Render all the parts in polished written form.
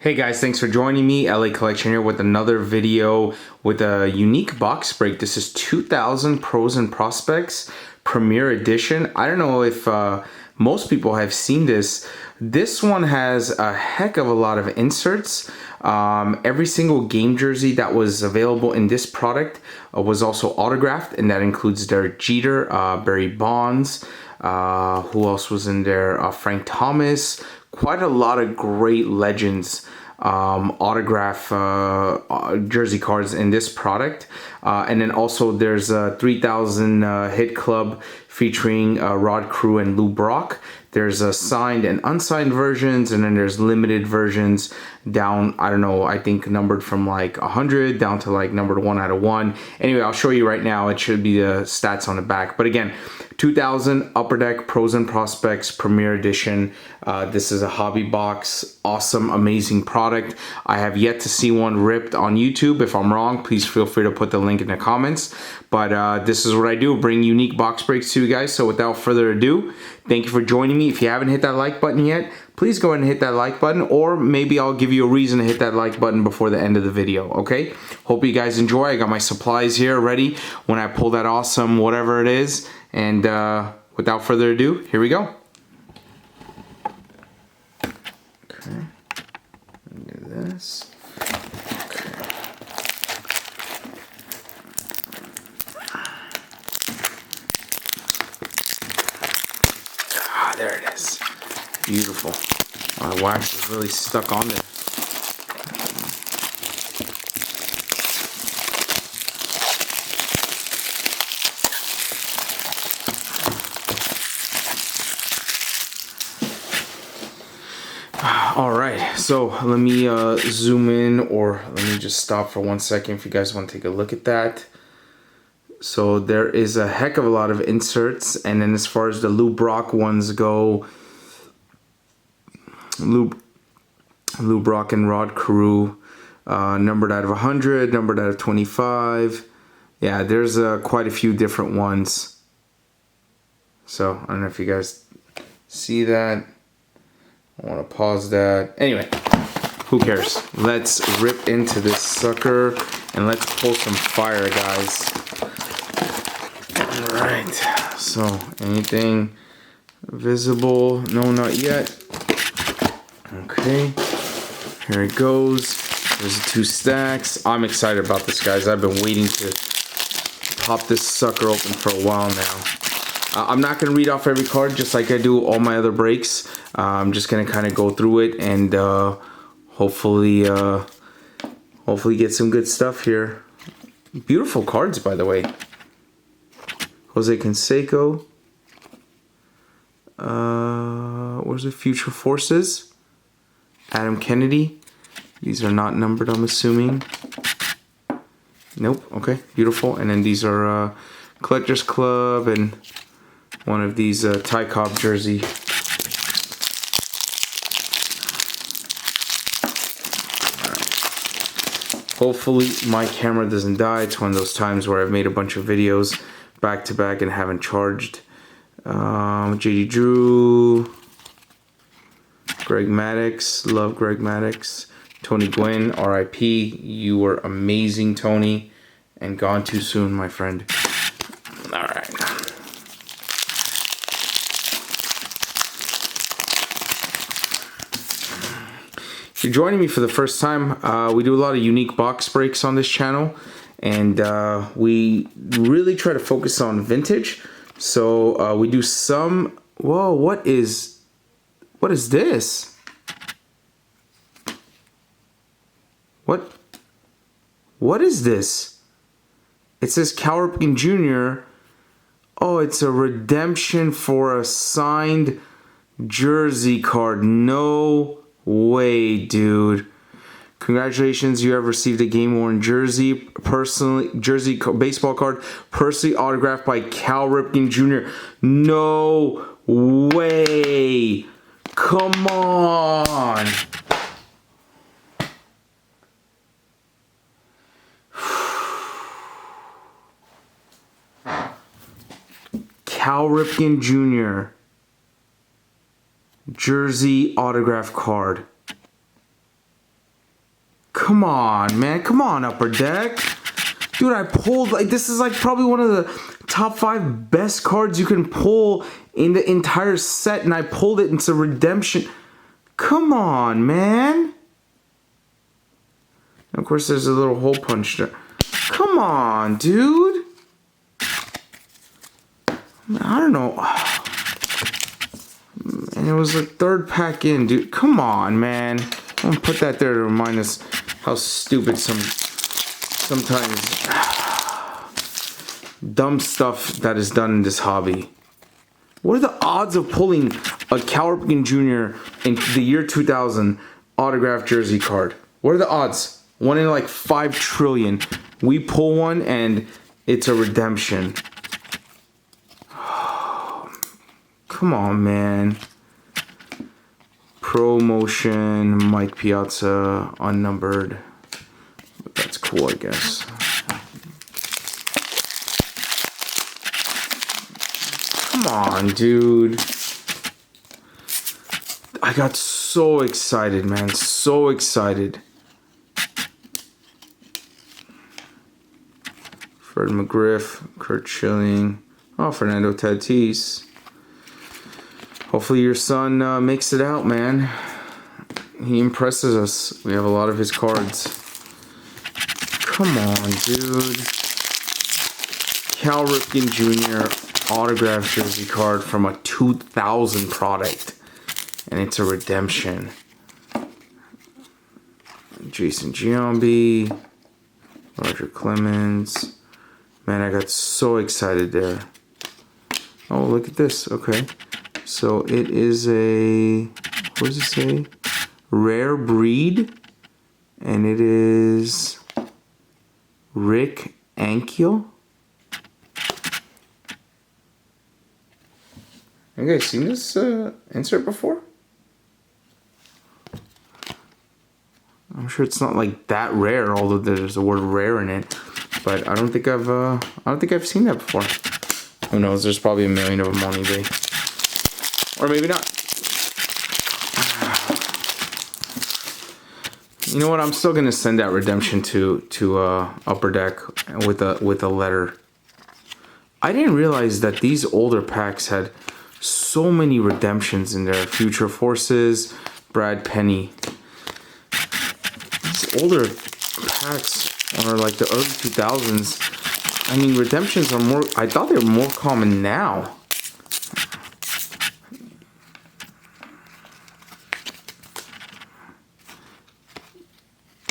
Hey guys, thanks for joining me. LA Collection here with another video with a unique box break. This is 2000 Pros and Prospects Premier Edition. I don't know if most people have seen this. This one has a heck of a lot of inserts. Every single game jersey that was available in this product was also autographed, and that includes Derek Jeter, Barry Bonds, who else was in there? Frank Thomas. Quite a lot of great legends autograph jersey cards in this product, and then also there's a 3000 hit club featuring Rod Crew and Lou Brock. There's a signed and unsigned versions, and then there's limited versions down, I don't know, I think numbered from like 100 down to like numbered 1 out of 1. Anyway, I'll show you right now. It should be the stats on the back. But again, 2000 Upper Deck Pros and Prospects Premier Edition. This is a hobby box. Awesome, amazing product. I have yet to see one ripped on YouTube. If I'm wrong, please feel free to put the link in the comments. But this is what I do, bring unique box breaks to you guys. So without further ado, thank you for joining me. If you haven't hit that like button yet, please go ahead and hit that like button, or maybe I'll give you a reason to hit that like button before the end of the video, okay? Hope you guys enjoy. I got my supplies here ready when I pull that awesome whatever it is. And without further ado, here we go. Okay, do this. Okay. Ah, there it is. Beautiful. My wax is really stuck on there. All right, so let me zoom in, or let me just stop for 1 second if you guys want to take a look at that. So there is a heck of a lot of inserts, and then as far as the Lou Brock ones go, Lou Brock and Rod Carew, numbered out of 100, numbered out of 25. Yeah, there's quite a few different ones. So I don't know if you guys see that. I want to pause that. Anyway, who cares? Let's rip into this sucker and let's pull some fire, guys. Alright, so anything visible? No, not yet. Okay, here it goes. There's the 2 stacks. I'm excited about this, guys. I've been waiting to pop this sucker open for a while now. I'm not going to read off every card just like I do all my other breaks. I'm just going to kind of go through it and hopefully get some good stuff here. Beautiful cards, by the way. Jose Canseco. Where's the Future Forces? Adam Kennedy. These are not numbered, I'm assuming. Nope. Okay, beautiful. And then these are Collectors Club and one of these Ty Cobb jersey. Hopefully my camera doesn't die. It's one of those times where I've made a bunch of videos back to back and haven't charged. JD Drew, Greg Maddux, love Greg Maddux, Tony Gwynn, RIP. You were amazing, Tony, and gone too soon, my friend. All right. If you're joining me for the first time, we do a lot of unique box breaks on this channel, and we really try to focus on vintage. So we do some. Whoa! What is this? What is this? It says Cal Ripken Jr. Oh, it's a redemption for a signed jersey card. No way, dude. Congratulations, you have received a game-worn jersey, baseball card, personally autographed by Cal Ripken Jr. No way. Come on. Cal Ripken Jr. jersey autograph card. Come on, man. Come on, Upper Deck. Dude, I pulled, like, this is like probably one of the top 5 best cards you can pull in the entire set, and I pulled it into redemption. Come on, man. And of course, there's a little hole punch there. Come on, dude. I don't know. And it was the 3rd pack in, dude. Come on, man. I'm gonna put that there to remind us how stupid sometimes dumb stuff that is done in this hobby. What are the odds of pulling a Cal Ripken Jr. in the year 2000 autographed jersey card? What are the odds? 1 in like 5 trillion. We pull one and it's a redemption. Come on, man. Promotion, Mike Piazza, unnumbered. But that's cool, I guess. Come on, dude. I got so excited, man. So excited. Fred McGriff, Kurt Schilling. Oh, Fernando Tatis. Hopefully your son makes it out, man. He impresses us. We have a lot of his cards. Come on, dude. Cal Ripken Jr. autographed jersey card from a 2000 product. And it's a redemption. Jason Giambi. Roger Clemens. Man, I got so excited there. Oh, look at this. Okay. So it is a, what does it say? Rare breed. And it is Rick Ankiel. Have you guys seen this insert before? I'm sure it's not like that rare, although there's the word rare in it. But I don't think I've seen that before. Who knows? There's probably a million of them on eBay. Or maybe not. You know what? I'm still gonna send that redemption to Upper Deck with a letter. I didn't realize that these older packs had so many redemptions in there. Future Forces, Brad Penny. These older packs are like the early 2000s. I mean, redemptions are more. I thought they were more common now.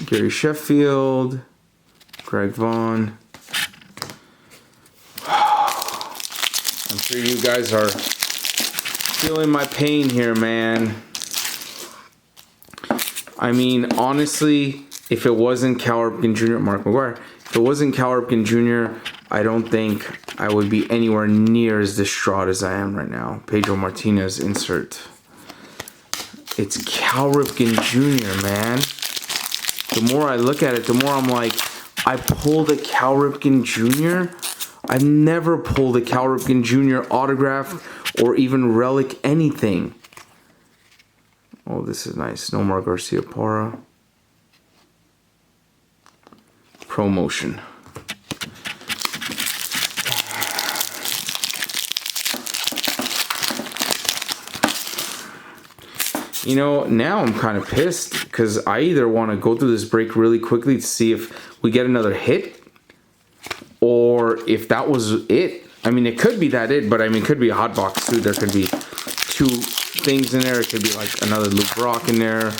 Gary Sheffield, Greg Vaughn. I'm sure you guys are feeling my pain here, man. I mean, honestly, if it wasn't Cal Ripken Jr., Mark McGwire, if it wasn't Cal Ripken Jr., I don't think I would be anywhere near as distraught as I am right now. Pedro Martinez insert. It's Cal Ripken Jr., man. The more I look at it, the more I'm like, I pulled a Cal Ripken Jr. I've never pulled a Cal Ripken Jr. autograph or even relic anything. Oh, this is nice. Nomar Garcia-Parra. Promotion. You know, now I'm kind of pissed because I either want to go through this break really quickly to see if we get another hit or if that was it. I mean, it could be that it, but I mean, it could be a hot box too. There could be 2 things in there. It could be like another Luke Brock in there.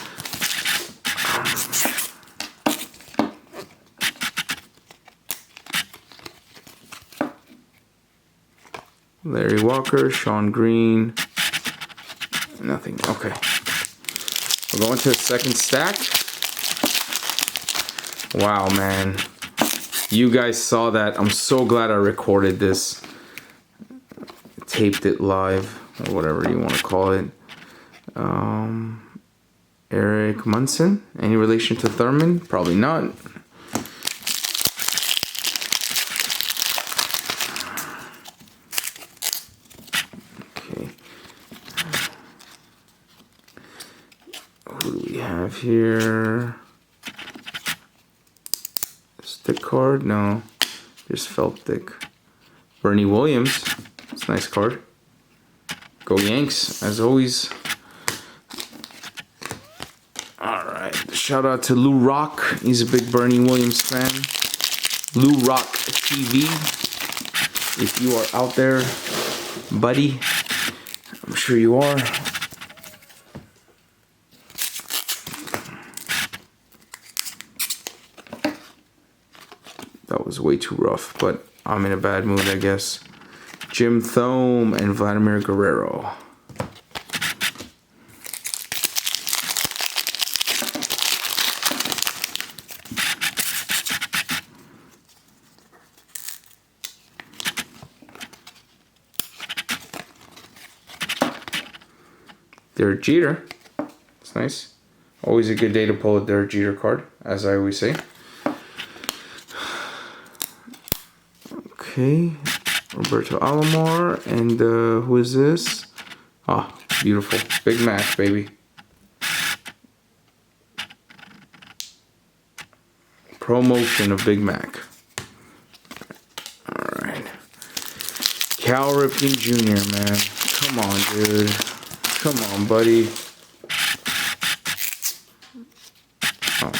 Larry Walker, Sean Green. Nothing. Okay. We're going to the second stack. Wow, man. You guys saw that. I'm so glad I recorded this. Taped it live, or whatever you want to call it. Eric Munson. Any relation to Thurman? Probably not. Okay. Who do we have here? thick card? No, just felt thick. Bernie Williams. It's a nice card. Go Yanks, as always. Alright, shout out to Lou Rock. He's a big Bernie Williams fan. Lou Rock TV. If you are out there, buddy, I'm sure you are. That was way too rough, but I'm in a bad mood, I guess. Jim Thome and Vladimir Guerrero. Derek Jeter. It's nice. Always a good day to pull a Derek Jeter card, as I always say. Okay. Roberto Alomar. And who is this? Ah, beautiful. Big Mac, baby. Promotion of Big Mac. Alright. Cal Ripken Jr., man. Come on, dude. Come on, buddy. Oh,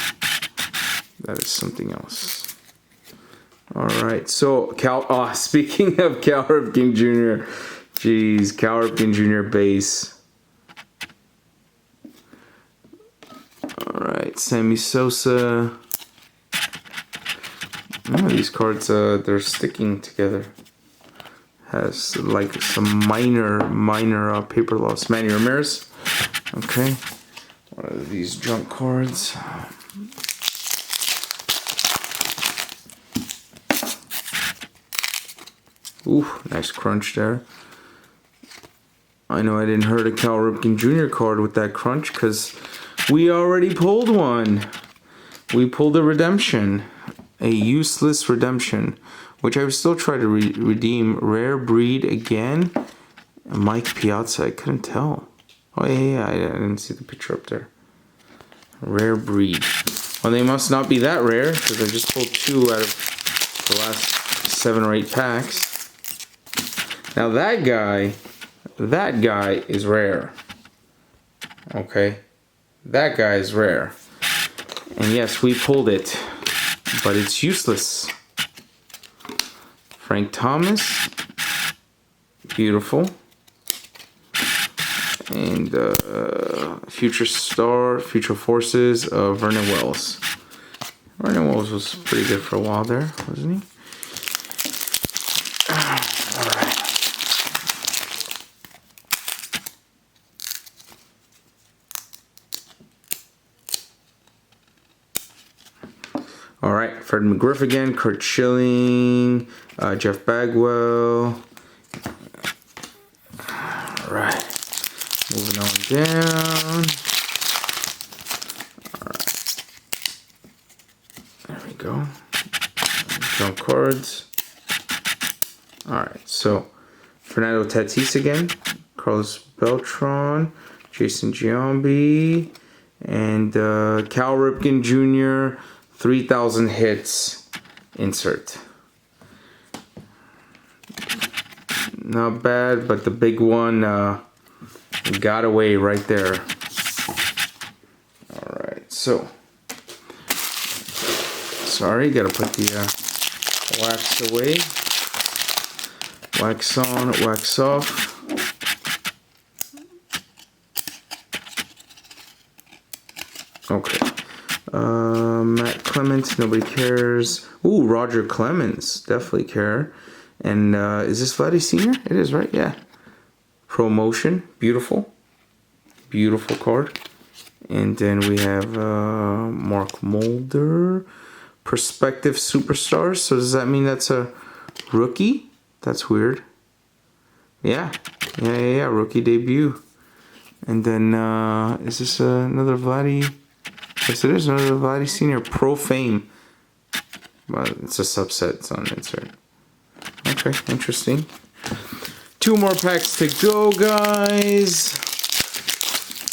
that is something else. Alright, so speaking of Cal Ripken Jr., jeez, Cal Ripken Jr. base. Alright, Sammy Sosa. None of these cards, they're sticking together. Has like some minor paper loss. Manny Ramirez. Okay. What are these junk cards? Ooh, nice crunch there. I know I didn't hurt a Cal Ripken Jr. card with that crunch because we already pulled one. We pulled a redemption. A useless redemption. Which I would still try to redeem. Rare breed again. Mike Piazza. I couldn't tell. Oh yeah, I didn't see the picture up there. Rare breed. Well, they must not be that rare because I just pulled 2 out of the last 7 or 8 packs. Now that guy is rare. Okay, that guy is rare. And yes, we pulled it, but it's useless. Frank Thomas, beautiful, and future forces of Vernon Wells. Vernon Wells was pretty good for a while there, wasn't he? All right. All right, Fred McGriff again, Kurt Schilling, Jeff Bagwell. All right, moving on down. All right, there we go. Jump cards. All right, so Fernando Tatis again, Carlos Beltran, Jason Giambi, and Cal Ripken Jr. 3,000 hits insert. Not bad, but the big one got away right there. Alright, so sorry, gotta put the wax away. Wax on, wax off. Okay. Matt Clemens, nobody cares. Ooh, Roger Clemens, definitely care. And is this Vladdy Sr.? It is, right? Yeah. Promotion, beautiful. Beautiful card. And then we have Mark Mulder, Prospective Superstars. So does that mean that's a rookie? That's weird. Yeah. Yeah. Rookie debut. And then, is this another Vladdy? Yes, it is another Vladdy Sr. Pro Fame. Well, it's a subset. It's on insert. Okay, interesting. 2 more packs to go, guys.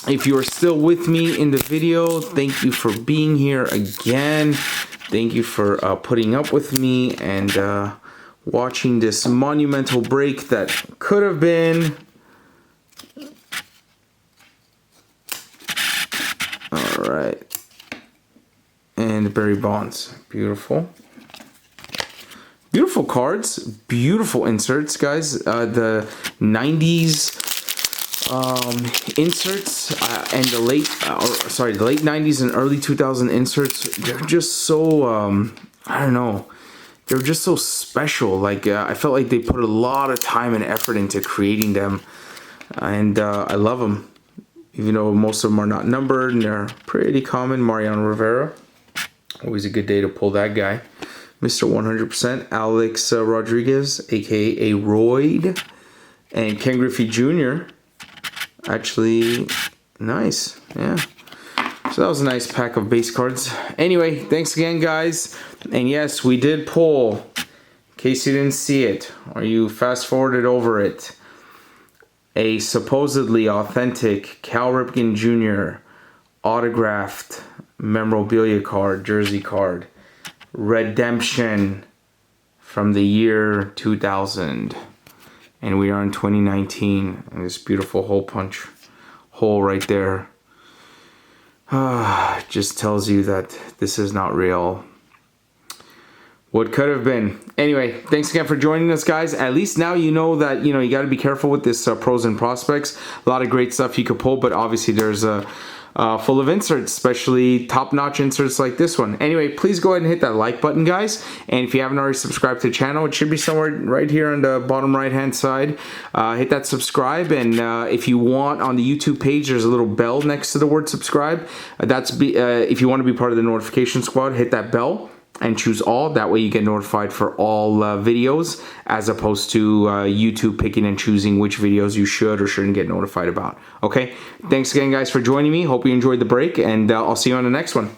If you are still with me in the video, thank you for being here again. Thank you for putting up with me and watching this monumental break that could have been. All right. And Barry Bonds. Beautiful. Beautiful cards. Beautiful inserts, guys. The 90s inserts and the late 90s and early 2000 inserts, they're just so I don't know, they're just so special. Like I felt like they put a lot of time and effort into creating them, and I love them, even though most of them are not numbered and they're pretty common. Mariano Rivera, always a good day to pull that guy. Mr. 100%, Alex Rodriguez, aka Royd, and Ken Griffey Jr. Actually, nice, yeah. So that was a nice pack of base cards. Anyway, thanks again, guys. And yes, we did pull, in case you didn't see it, or you fast forwarded over it, a supposedly authentic Cal Ripken Jr. autographed memorabilia card, jersey card, redemption from the year 2000. And we are in 2019, and this beautiful hole punch hole right there just tells you that this is not real. What could have been. Anyway, thanks again for joining us, guys. At least now you know that, you know, you got to be careful with this pros and prospects. A lot of great stuff you could pull, but obviously there's a full of inserts, especially top-notch inserts like this one. Anyway, please go ahead and hit that like button, guys. And if you haven't already subscribed to the channel, it should be somewhere right here on the bottom right-hand side. Hit that subscribe, and if you want, on the YouTube page, there's a little bell next to the word subscribe. If you want to be part of the notification squad, hit that bell and choose all. That way you get notified for all videos, as opposed to YouTube picking and choosing which videos you should or shouldn't get notified about. Okay, thanks again, guys, for joining me. Hope you enjoyed the break, and I'll see you on the next one.